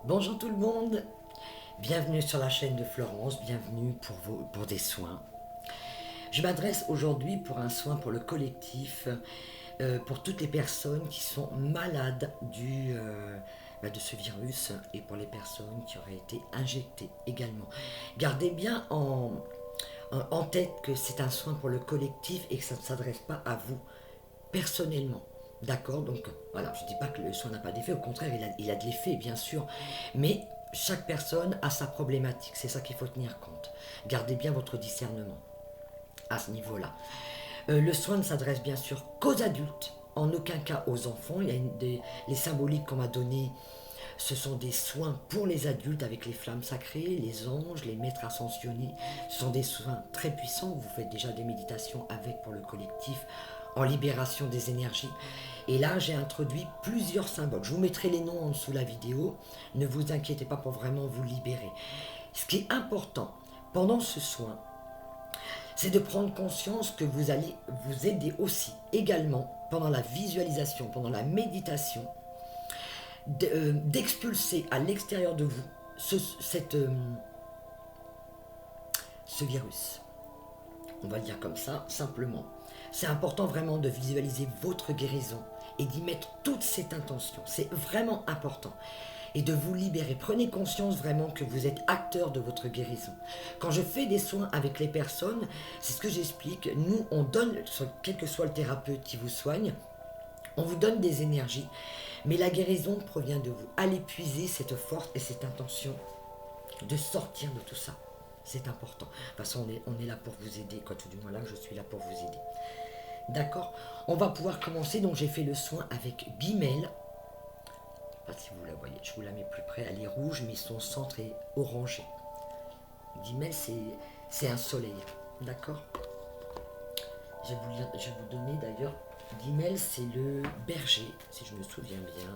Bonjour tout le monde, bienvenue sur la chaîne de Florence, bienvenue pour des soins. Je m'adresse aujourd'hui pour un soin pour le collectif, pour toutes les personnes qui sont malades de ce virus et pour les personnes qui auraient été injectées également. Gardez bien en tête que c'est un soin pour le collectif et que ça ne s'adresse pas à vous personnellement. D'accord. Donc voilà, je ne dis pas que le soin n'a pas d'effet, au contraire, il a de l'effet, bien sûr. Mais chaque personne a sa problématique, c'est ça qu'il faut tenir compte. Gardez bien votre discernement à ce niveau-là. Le soin ne s'adresse bien sûr qu'aux adultes, en aucun cas aux enfants. Il y a les symboliques qu'on m'a données, ce sont des soins pour les adultes avec les flammes sacrées, les anges, les maîtres ascensionnés. Ce sont des soins très puissants. Vous faites déjà des méditations avec pour le collectif en libération des énergies. Et là, j'ai introduit plusieurs symboles. Je vous mettrai les noms en dessous de la vidéo. Ne vous inquiétez pas pour vraiment vous libérer. Ce qui est important pendant ce soin, c'est de prendre conscience que vous allez vous aider aussi également pendant la visualisation, pendant la méditation, d'expulser à l'extérieur de vous ce virus. On va le dire comme ça, simplement. C'est important vraiment de visualiser votre guérison et d'y mettre toute cette intention. C'est vraiment important. Et de vous libérer. Prenez conscience vraiment que vous êtes acteur de votre guérison. Quand je fais des soins avec les personnes, c'est ce que j'explique. Nous, on donne, quel que soit le thérapeute qui vous soigne, on vous donne des énergies. Mais la guérison provient de vous. Allez puiser cette force et cette intention de sortir de tout ça. C'est important. De toute façon, on est là pour vous aider. Quoi, tout du moins là, je suis là pour vous aider. D'accord. On va pouvoir commencer. Donc, j'ai fait le soin avec Guimel. Je ne sais pas si vous la voyez. Je vous la mets plus près. Elle est rouge, mais son centre est orangé. Guimel, c'est un soleil. D'accord. Je vais vous donner d'ailleurs. Guimel, c'est le berger, si je me souviens bien.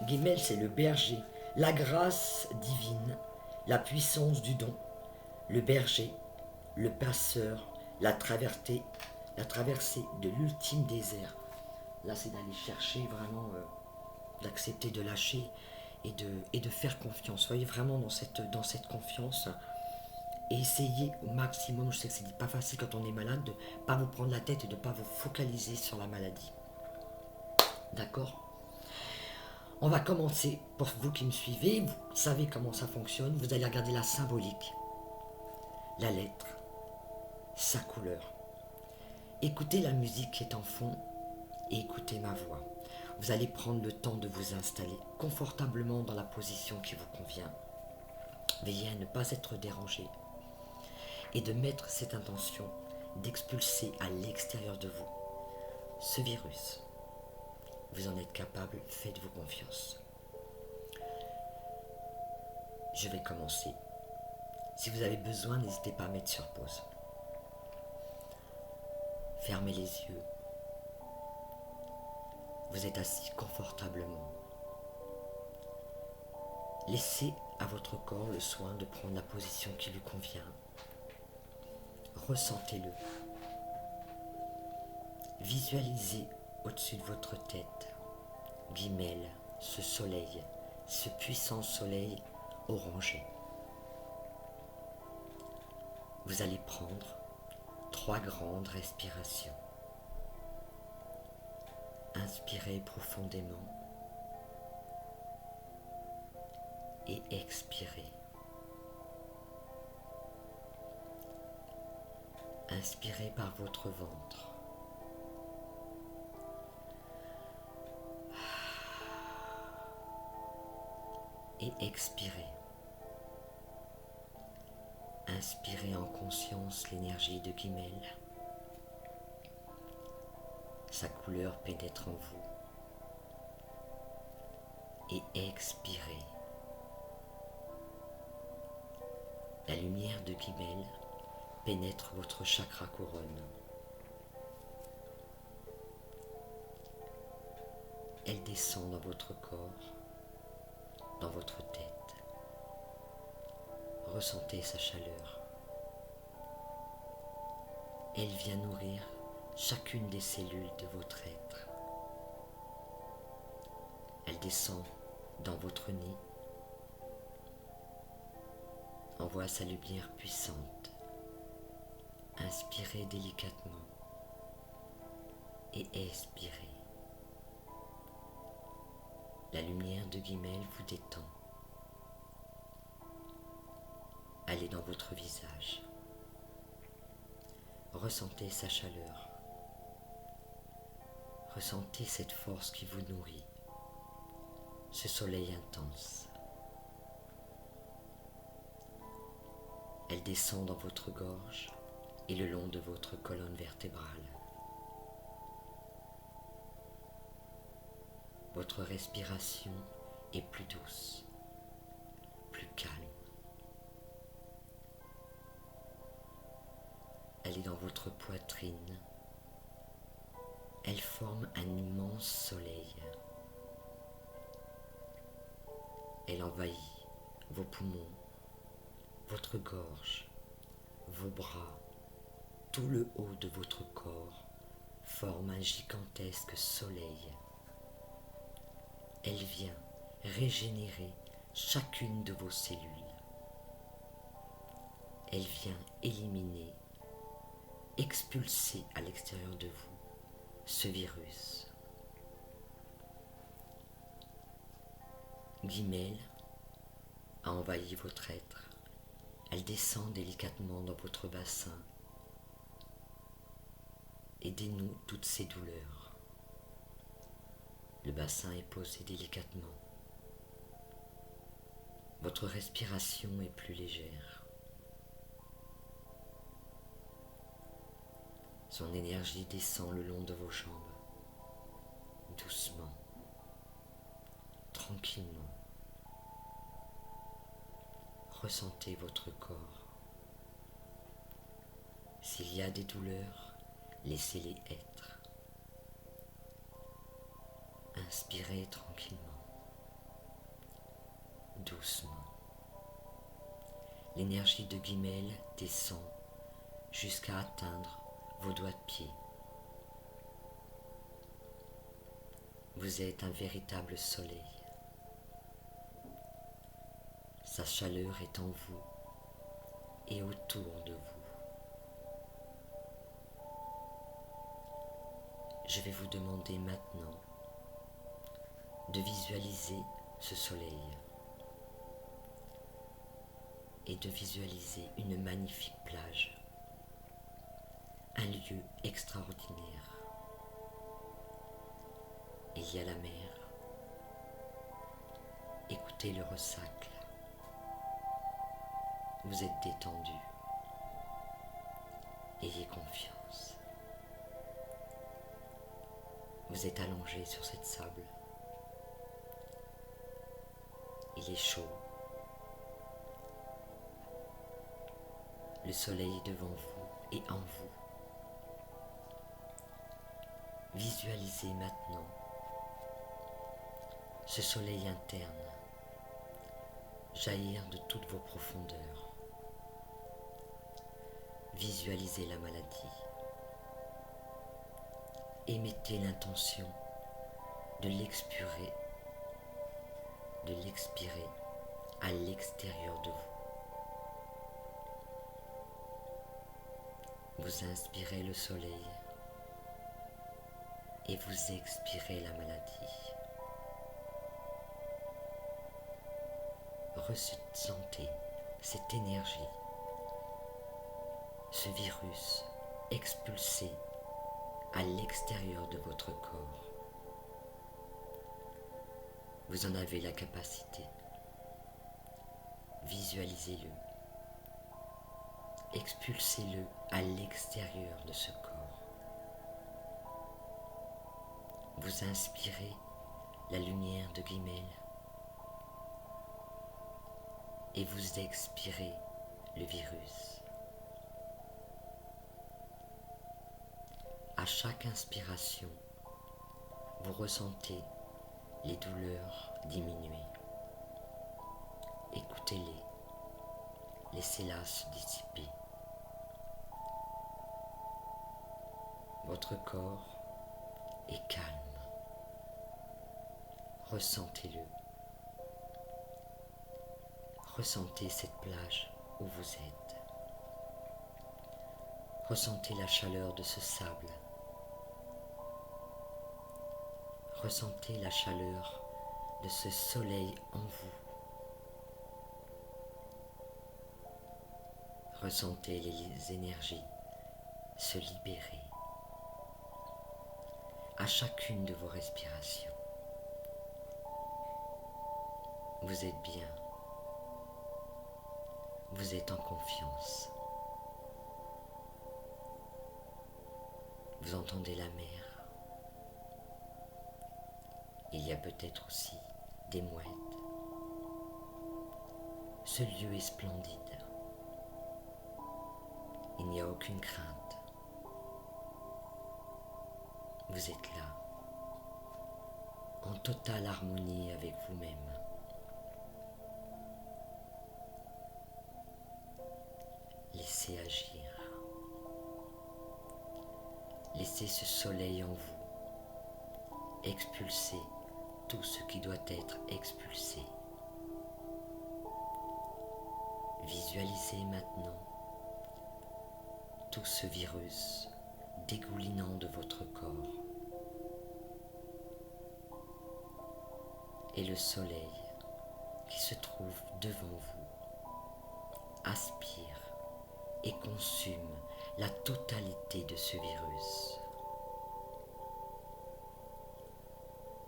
Guimel, c'est le berger, la grâce divine, la puissance du don, le berger, le passeur, la traversée de l'ultime désert. Là, c'est d'aller chercher vraiment, d'accepter de lâcher et de faire confiance. Soyez vraiment dans cette confiance et essayez au maximum, je sais que c'est pas facile quand on est malade, de ne pas vous prendre la tête et de ne pas vous focaliser sur la maladie. D'accord. On va commencer, pour vous qui me suivez, vous savez comment ça fonctionne, vous allez regarder la symbolique, la lettre, sa couleur. Écoutez la musique qui est en fond et écoutez ma voix. Vous allez prendre le temps de vous installer confortablement dans la position qui vous convient. Veillez à ne pas être dérangé et de mettre cette intention d'expulser à l'extérieur de vous ce virus. Vous en êtes capable, faites-vous confiance. Je vais commencer. Si vous avez besoin, n'hésitez pas à mettre sur pause. Fermez les yeux. Vous êtes assis confortablement. Laissez à votre corps le soin de prendre la position qui lui convient. Ressentez-le. Visualisez au-dessus de votre tête, Guimel, ce soleil, ce puissant soleil orangé. Vous allez prendre 3 grandes respirations. Inspirez profondément et expirez. Inspirez par votre ventre. Et expirez. Inspirez en conscience l'énergie de Guimel. Sa couleur pénètre en vous. Et expirez. La lumière de Guimel pénètre votre chakra couronne. Elle descend dans votre corps, dans votre tête. Ressentez sa chaleur. Elle vient nourrir chacune des cellules de votre être. Elle descend dans votre nez, envoie sa lumière puissante. Inspirez délicatement et expirez. La lumière de Guimel vous détend. Elle est dans votre visage. Ressentez sa chaleur. Ressentez cette force qui vous nourrit, ce soleil intense. Elle descend dans votre gorge et le long de votre colonne vertébrale. Votre respiration est plus douce, plus calme. Elle est dans votre poitrine. Elle forme un immense soleil. Elle envahit vos poumons, votre gorge, vos bras, tout le haut de votre corps forme un gigantesque soleil. Elle vient régénérer chacune de vos cellules. Elle vient éliminer, expulser à l'extérieur de vous ce virus. Guimel a envahi votre être. Elle descend délicatement dans votre bassin et dénoue toutes ces douleurs. Le bassin est posé délicatement. Votre respiration est plus légère. Son énergie descend le long de vos jambes, doucement, tranquillement. Ressentez votre corps. S'il y a des douleurs, laissez-les être. Inspirez tranquillement, doucement. L'énergie de Guimel descend jusqu'à atteindre vos doigts de pied. Vous êtes un véritable soleil. Sa chaleur est en vous et autour de vous. Je vais vous demander maintenant de visualiser ce soleil et de visualiser une magnifique plage, un lieu extraordinaire. Il y a la mer. Écoutez le ressac. Vous êtes détendu. Ayez confiance. Vous êtes allongé sur cette sable. Il est chaud. Le soleil est devant vous et en vous. Visualisez maintenant ce soleil interne jaillir de toutes vos profondeurs. Visualisez la maladie. Émettez l'intention de l'expirer à l'extérieur de vous. Vous inspirez le soleil et vous expirez la maladie. Ressentez cette énergie, ce virus expulsé à l'extérieur de votre corps. Vous en avez la capacité. Visualisez-le. Expulsez-le à l'extérieur de ce corps. Vous inspirez la lumière de Guimel et vous expirez le virus. À chaque inspiration, vous ressentez les douleurs diminuer. Écoutez-les, laissez-la se dissiper. Votre corps est calme. Ressentez-le. Ressentez cette plage où vous êtes. Ressentez la chaleur de ce sable. Ressentez la chaleur de ce soleil en vous. Ressentez les énergies se libérer à chacune de vos respirations. Vous êtes bien. Vous êtes en confiance. Vous entendez la mer. Il y a peut-être aussi des mouettes. Ce lieu est splendide. Il n'y a aucune crainte. Vous êtes là, en totale harmonie avec vous-même. Laissez agir. Laissez ce soleil en vous expulser tout ce qui doit être expulsé. Visualisez maintenant tout ce virus dégoulinant de votre corps et le soleil qui se trouve devant vous aspire et consume la totalité de ce virus.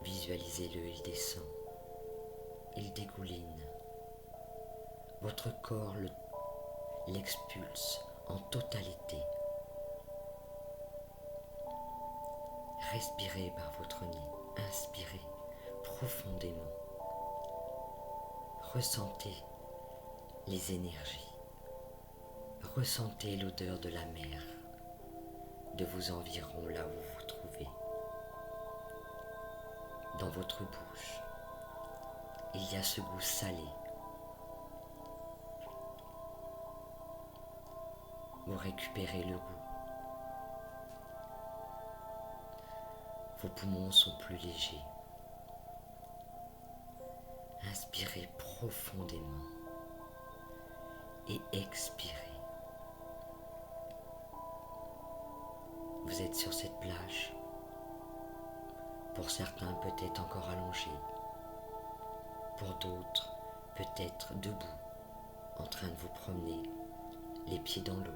Visualisez-le, il descend, il dégouline. Votre corps l'expulse en totalité. Respirez par votre nez, inspirez profondément. Ressentez les énergies. Ressentez l'odeur de la mer, de vos environs là où vous vous trouvez. Dans votre bouche, il y a ce goût salé. Vous récupérez le goût. Vos poumons sont plus légers. Inspirez profondément et expirez. Vous êtes sur cette plage, pour certains peut-être encore allongés, pour d'autres peut-être debout, en train de vous promener, les pieds dans l'eau,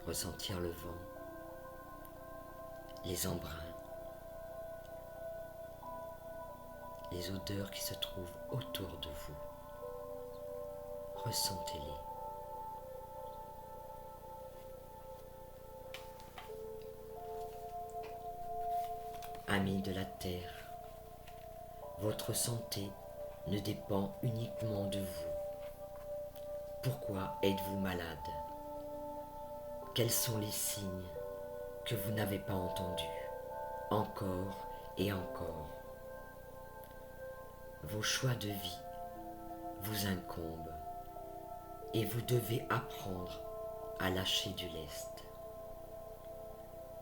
ressentir le vent, les embruns, les odeurs qui se trouvent autour de vous. Ressentez-les. Amis de la terre, votre santé ne dépend uniquement de vous. Pourquoi êtes-vous malade? Quels sont les signes que vous n'avez pas entendus encore et encore? Vos choix de vie vous incombent et vous devez apprendre à lâcher du lest.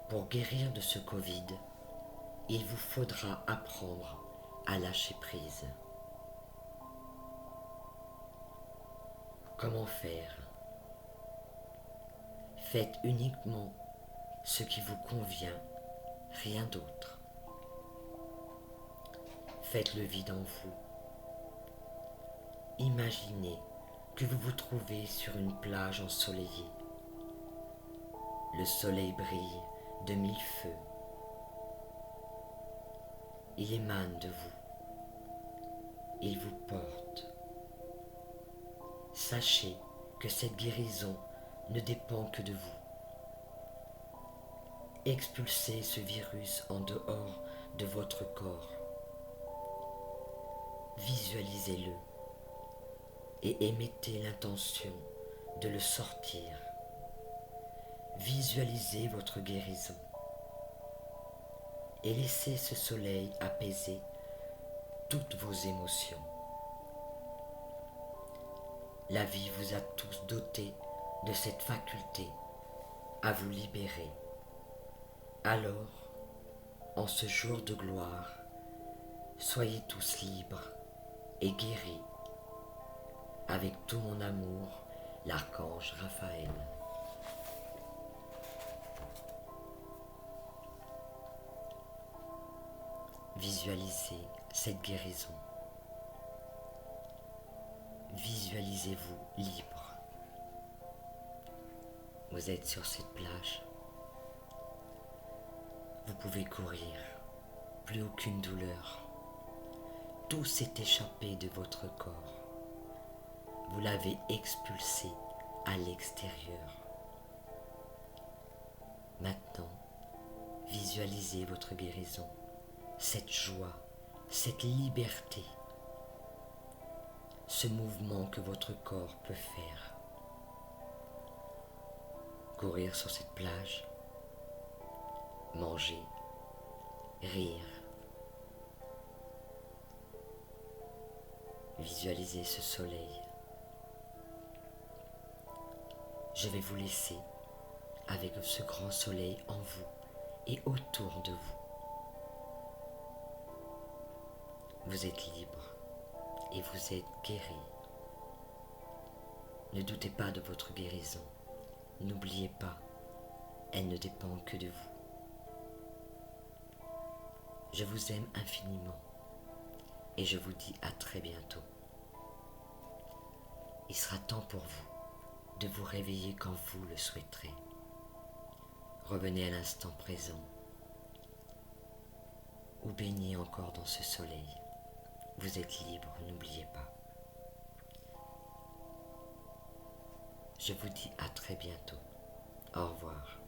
Pour guérir de ce Covid, il vous faudra apprendre à lâcher prise. Comment faire? Faites uniquement ce qui vous convient, rien d'autre. Faites le vide en vous. Imaginez que vous vous trouvez sur une plage ensoleillée. Le soleil brille de mille feux. Il émane de vous. Il vous porte. Sachez que cette guérison ne dépend que de vous. Expulsez ce virus en dehors de votre corps. Visualisez-le et émettez l'intention de le sortir. Visualisez votre guérison et laissez ce soleil apaiser toutes vos émotions. La vie vous a tous dotés de cette faculté à vous libérer. Alors, en ce jour de gloire, Soyez tous libres et guéris avec tout mon amour, l'archange Raphaël. Visualisez cette guérison. Visualisez-vous libre. Vous êtes sur cette plage. Vous pouvez courir. Plus aucune douleur. Tout s'est échappé de votre corps. Vous l'avez expulsé à l'extérieur. Maintenant, visualisez votre guérison, cette joie, cette liberté, ce mouvement que votre corps peut faire. Courir sur cette plage, manger, rire. Visualisez ce soleil. Je vais vous laisser avec ce grand soleil en vous et autour de vous. Vous êtes libre et vous êtes guéri. Ne doutez pas de votre guérison. N'oubliez pas, elle ne dépend que de vous. Je vous aime infiniment et je vous dis à très bientôt. Il sera temps pour vous de vous réveiller quand vous le souhaiterez. Revenez à l'instant présent ou baignez encore dans ce soleil. Vous êtes libre, n'oubliez pas. Je vous dis à très bientôt. Au revoir.